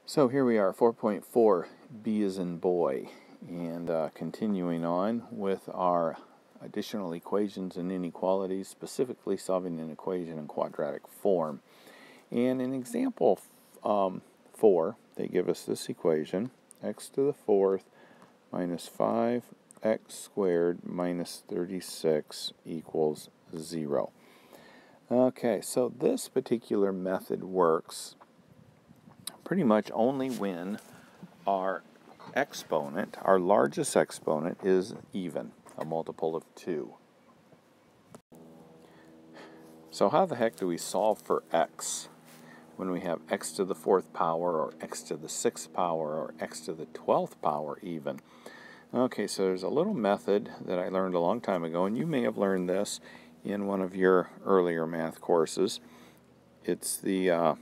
So here we are, 4.4, B as in boy, and continuing on with our additional equations and inequalities, specifically solving an equation in quadratic form. And in example 4, they give us this equation, x to the fourth minus 5x squared minus 36 equals 0. Okay, so this particular method works pretty much only when our exponent, our largest exponent, is even, a multiple of 2. So how the heck do we solve for x when we have x to the 4th power, or x to the 6th power, or x to the 12th power even? Okay, so there's a little method that I learned a long time ago, and you may have learned this in one of your earlier math courses. It's the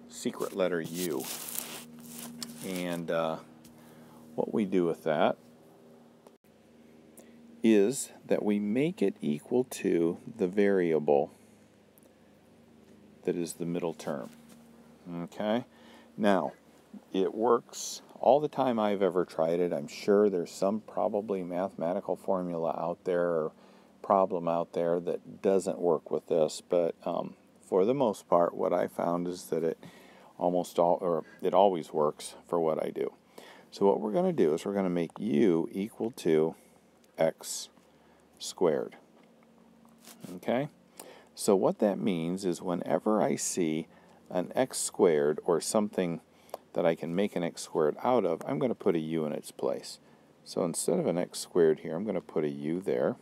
secret letter U. And what we do with that is that we make it equal to the variable that is the middle term. Okay? Now, it works all the time I've ever tried it. I'm sure there's some probably mathematical formula out there or problem out there that doesn't work with this, but for the most part, what I found is that it always works for what I do. So what we're going to do is we're going to make u equal to x squared. Okay? So what that means is whenever I see an x squared or something that I can make an x squared out of, I'm going to put a u in its place. So instead of an x squared here, I'm going to put a u there.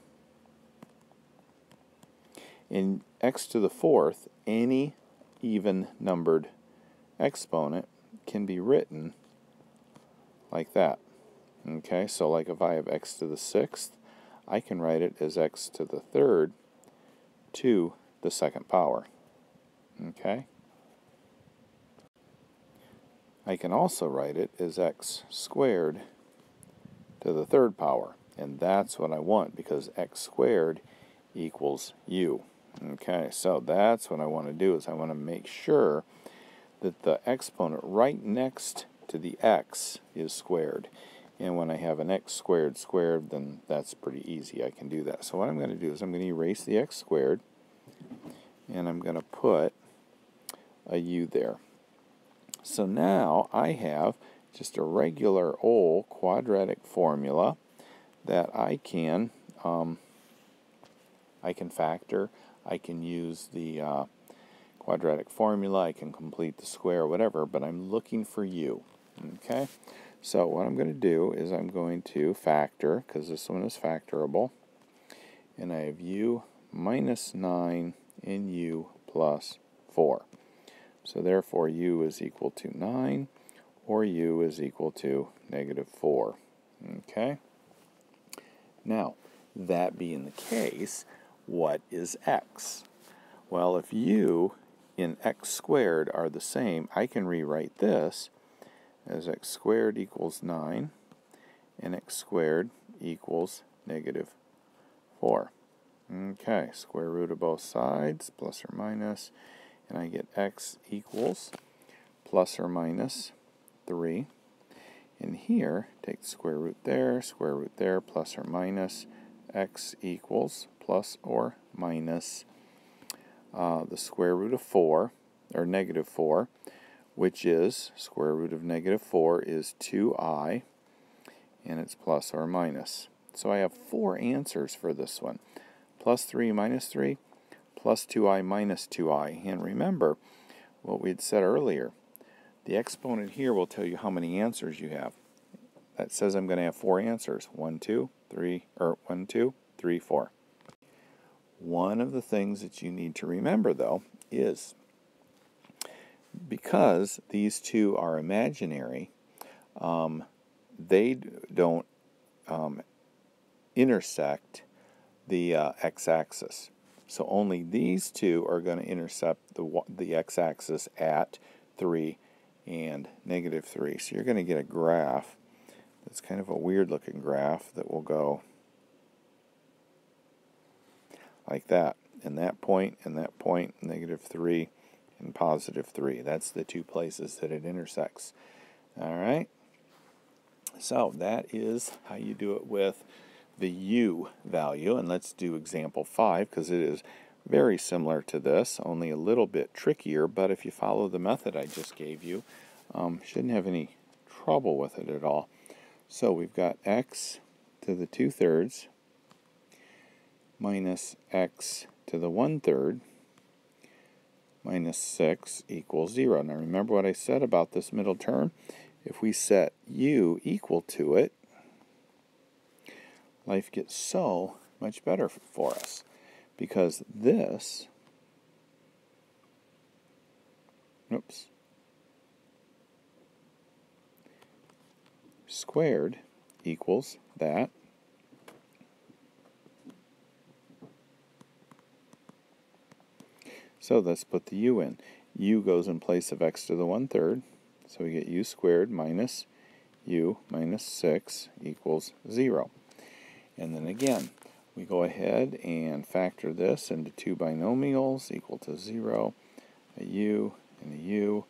In x to the 4th, any even numbered exponent can be written like that. Okay, so like if I have x to the 6th, I can write it as x to the 3rd to the 2nd power. Okay? I can also write it as x squared to the 3rd power, and that's what I want because x squared equals u. Okay, so that's what I want to do, is I want to make sure that the exponent right next to the x is squared. And when I have an x squared squared, then that's pretty easy. I can do that. So what I'm going to do is I'm going to erase the x squared, and I'm going to put a u there. So now I have just a regular old quadratic formula that I can factor. I can use the quadratic formula, I can complete the square, whatever, but I'm looking for u. Okay? So what I'm going to do is I'm going to factor, because this one is factorable, and I have u minus 9 and u plus 4. So therefore u is equal to 9, or u is equal to negative 4. Okay? Now, that being the case, what is x? Well, if u and x squared are the same, I can rewrite this as x squared equals 9 and x squared equals negative 4. Okay, square root of both sides, plus or minus, and I get x equals plus or minus 3. And here, take the square root there, plus or minus, x equals plus or minus the square root of 4, or negative 4, which is, square root of negative 4 is 2i, and it's plus or minus. So I have 4 answers for this one. Plus 3 minus 3, plus 2i minus 2i. And remember what we had said earlier. The exponent here will tell you how many answers you have. That says I'm going to have 4 answers. 1, 2, 3, 4. One of the things that you need to remember, though, is because these two are imaginary, they don't intersect the x-axis. So only these two are going to intercept the x-axis at 3 and negative 3. So you're going to get a graph that's kind of a weird-looking graph that will go like that. And that point, negative 3, and positive 3. That's the two places that it intersects. All right? So that is how you do it with the u value. And let's do example 5 because it is very similar to this, only a little bit trickier. But if you follow the method I just gave you, shouldn't have any trouble with it at all. So we've got x to the 2/3 minus x to the 1/3 minus 6 equals 0. Now remember what I said about this middle term? If we set u equal to it, life gets so much better for us, because this, squared equals that. So let's put the u in. U goes in place of x to the 1/3, so we get u squared minus u minus 6 equals 0. And then again, we go ahead and factor this into two binomials equal to 0, a u and a u,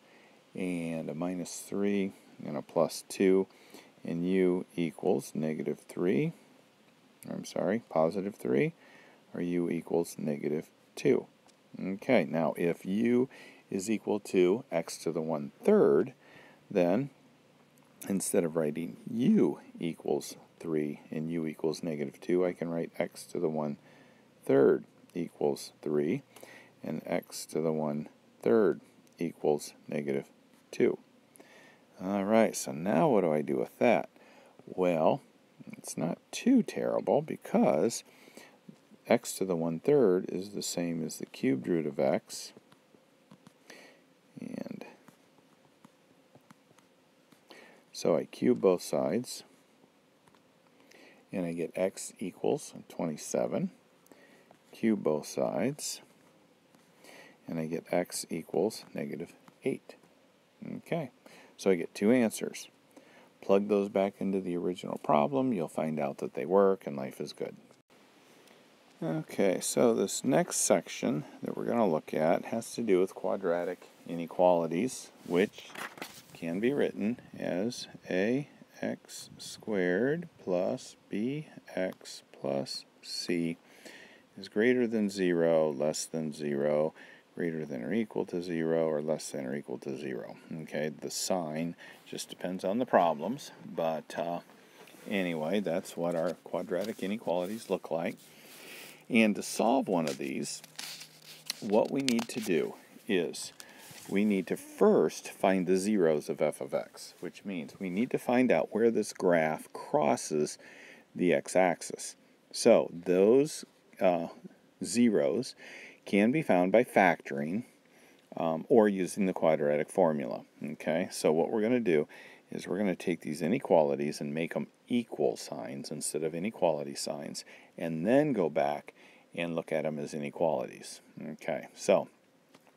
and a minus 3 and a plus 2, and u equals negative 3, positive 3, or u equals negative 2. Okay, now if u is equal to x to the 1/3, then instead of writing u equals 3 and u equals negative 2, I can write x to the 1/3 equals 3 and x to the 1/3 equals negative 2. Alright, so now what do I do with that? Well, it's not too terrible, because x to the 1/3 is the same as the cubed root of x, and so I cube both sides, and I get x equals 27, cube both sides, and I get x equals negative 8. Okay, so I get two answers. Plug those back into the original problem, you'll find out that they work, and life is good. Okay, so this next section that we're going to look at has to do with quadratic inequalities, which can be written as ax squared plus bx plus c is greater than 0, less than 0, greater than or equal to 0, or less than or equal to 0. Okay, the sign just depends on the problems, but anyway, that's what our quadratic inequalities look like. And to solve one of these, what we need to do is we need to first find the zeros of f of x, which means we need to find out where this graph crosses the x-axis. So those zeros can be found by factoring or using the quadratic formula. Okay, so what we're going to do is we're going to take these inequalities and make them equal signs instead of inequality signs, and then go back and look at them as inequalities. Okay, so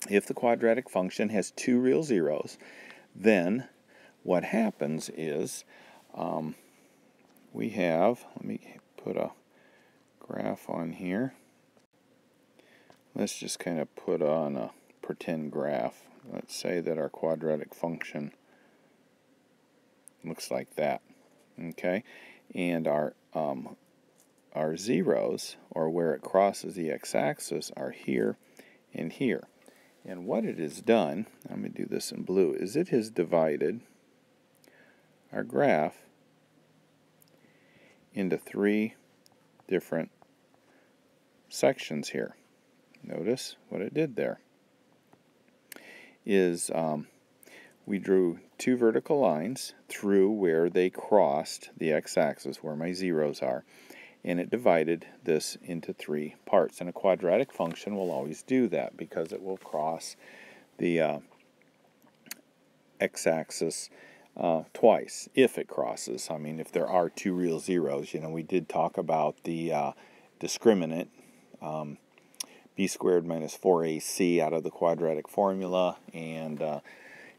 if the quadratic function has two real zeros, then what happens is we have, let me put a graph on here. Let's just kind of put on a pretend graph. Let's say that our quadratic function looks like that. Okay, and our zeros, or where it crosses the x-axis, are here and here. And what it has done, I'm going to do this in blue, is it has divided our graph into three different sections here. Notice what it did there is we drew two vertical lines through where they crossed the x-axis, where my zeros are, and it divided this into three parts. And a quadratic function will always do that because it will cross the x-axis twice, if it crosses. I mean, if there are two real zeros. You know, we did talk about the discriminant, b squared minus 4ac out of the quadratic formula, and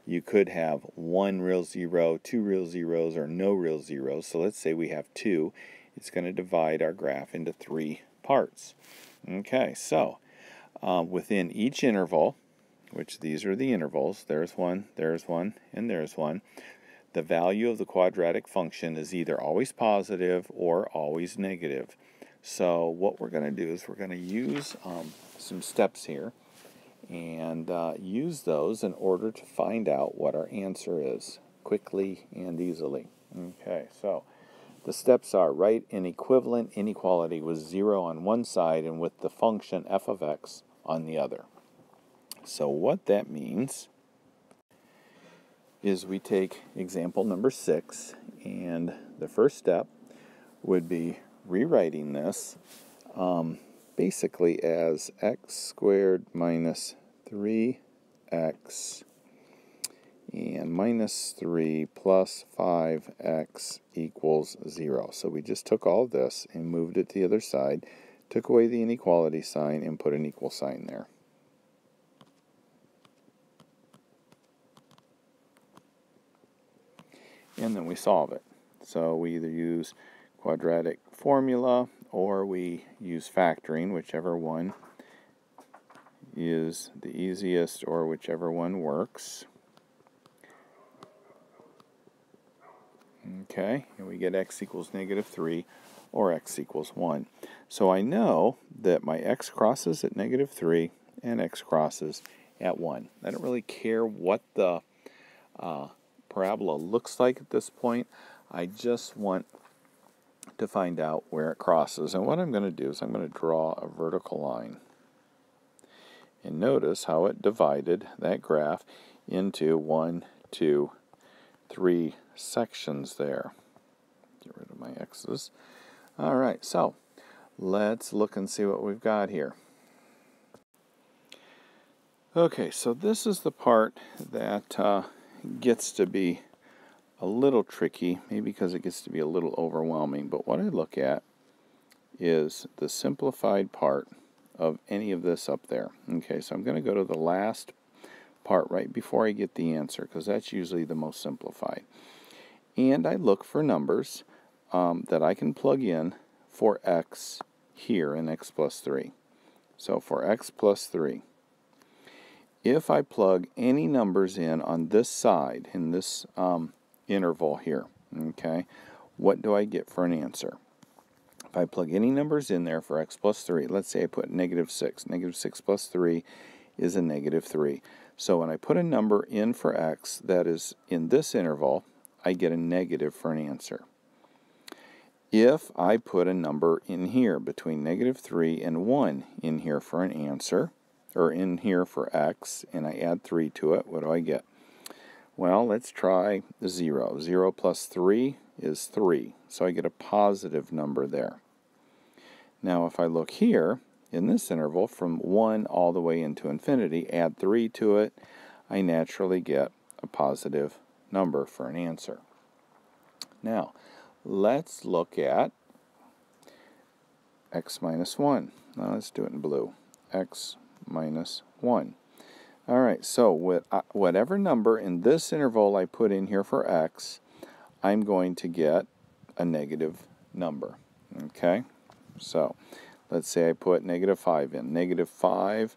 you could have one real zero, two real zeros, or no real zeros. So let's say we have two. It's going to divide our graph into three parts. Okay, so within each interval, which these are the intervals, there's one, and there's one, the value of the quadratic function is either always positive or always negative. So what we're going to do is we're going to use some steps here and use those in order to find out what our answer is quickly and easily. Okay, so the steps are write an equivalent inequality with 0 on one side and with the function f of x on the other. So what that means is we take example number 6, and the first step would be rewriting this basically as x squared minus 3x and minus 3 plus 5x equals 0. So we just took all of this and moved it to the other side, took away the inequality sign, and put an equal sign there. And then we solve it. So we either use quadratic formula or we use factoring, whichever one is the easiest or whichever one works. Okay, and we get x equals negative 3 or x equals 1. So I know that my x crosses at negative 3 and x crosses at 1. I don't really care what the parabola looks like at this point. I just want to find out where it crosses. And what I'm going to do is I'm going to draw a vertical line. And notice how it divided that graph into 1, 2, 3 sections there. Get rid of my x's. All right, so let's look and see what we've got here. Okay, so this is the part that gets to be a little tricky, maybe because it gets to be a little overwhelming, but what I look at is the simplified part of any of this up there. Okay, so I'm going to go to the last part right before I get the answer, because that's usually the most simplified. And I look for numbers that I can plug in for x here in x plus 3. So for x plus 3, if I plug any numbers in on this side, in this interval here, okay, what do I get for an answer? If I plug any numbers in there for x plus 3, let's say I put negative 6. Negative 6 plus 3 is a negative 3. So when I put a number in for x that is in this interval, I get a negative for an answer. If I put a number in here between negative 3 and 1 in here for an answer, or in here for x, and I add 3 to it, what do I get? Well, let's try 0. 0 plus 3 is 3, so I get a positive number there. Now if I look here, in this interval, from 1 all the way into infinity, add 3 to it, I naturally get a positive number for an answer. Now, let's look at x minus 1. Now let's do it in blue. X minus 1. All right, so whatever number in this interval I put in here for x, I'm going to get a negative number. Okay, so let's say I put negative 5 in. Negative 5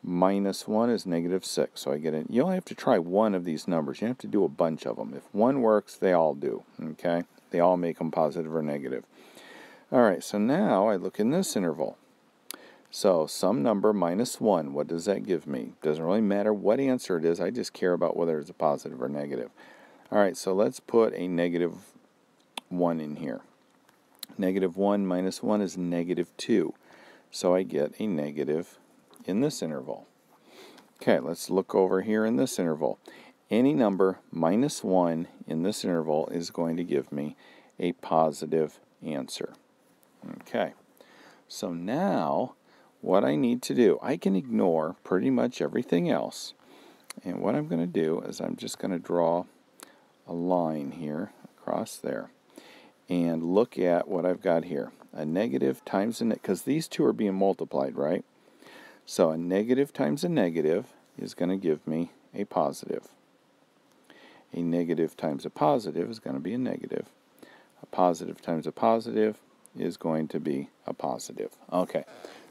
minus 1 is negative 6. So I get it. You only have to try one of these numbers. You don't have to do a bunch of them. If one works, they all do. Okay, they all make them positive or negative. All right, so now I look in this interval. So some number minus 1, what does that give me? Doesn't really matter what answer it is, I just care about whether it's a positive or negative. Alright, so let's put a negative 1 in here. Negative 1 minus 1 is negative 2. So I get a negative in this interval. Okay, let's look over here in this interval. Any number minus 1 in this interval is going to give me a positive answer. Okay, so now what I need to do, I can ignore pretty much everything else. And what I'm going to do is I'm just going to draw a line here across there and look at what I've got here. A negative times a negative, because these two are being multiplied, right? So a negative times a negative is going to give me a positive. A negative times a positive is going to be a negative. A positive times a positive is going to be a positive. Okay,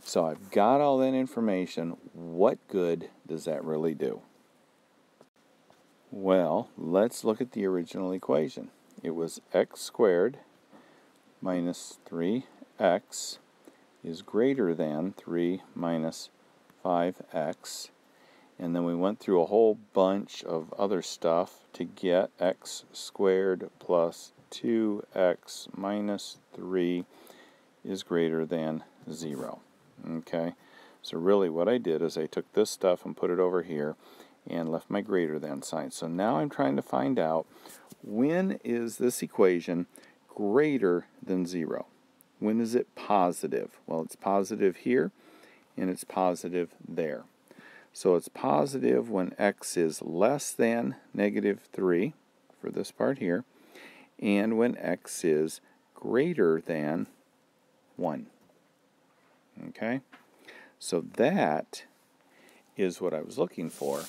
So I've got all that information. What good does that really do? Well, let's look at the original equation. It was x squared minus 3x is greater than 3 minus 5x. And then we went through a whole bunch of other stuff to get x squared plus 2x minus 3 is greater than 0. Okay, so really what I did is I took this stuff and put it over here and left my greater than sign. So now I'm trying to find out, when is this equation greater than 0? When is it positive? Well, it's positive here and it's positive there. So it's positive when x is less than negative 3 for this part here, and when x is greater than 1. Okay? So that is what I was looking for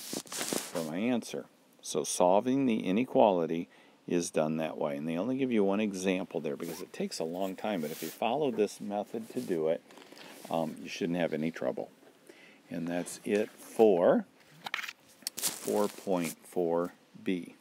my answer. So solving the inequality is done that way. And they only give you one example there because it takes a long time, but if you follow this method to do it, you shouldn't have any trouble. And that's it for 4.4b.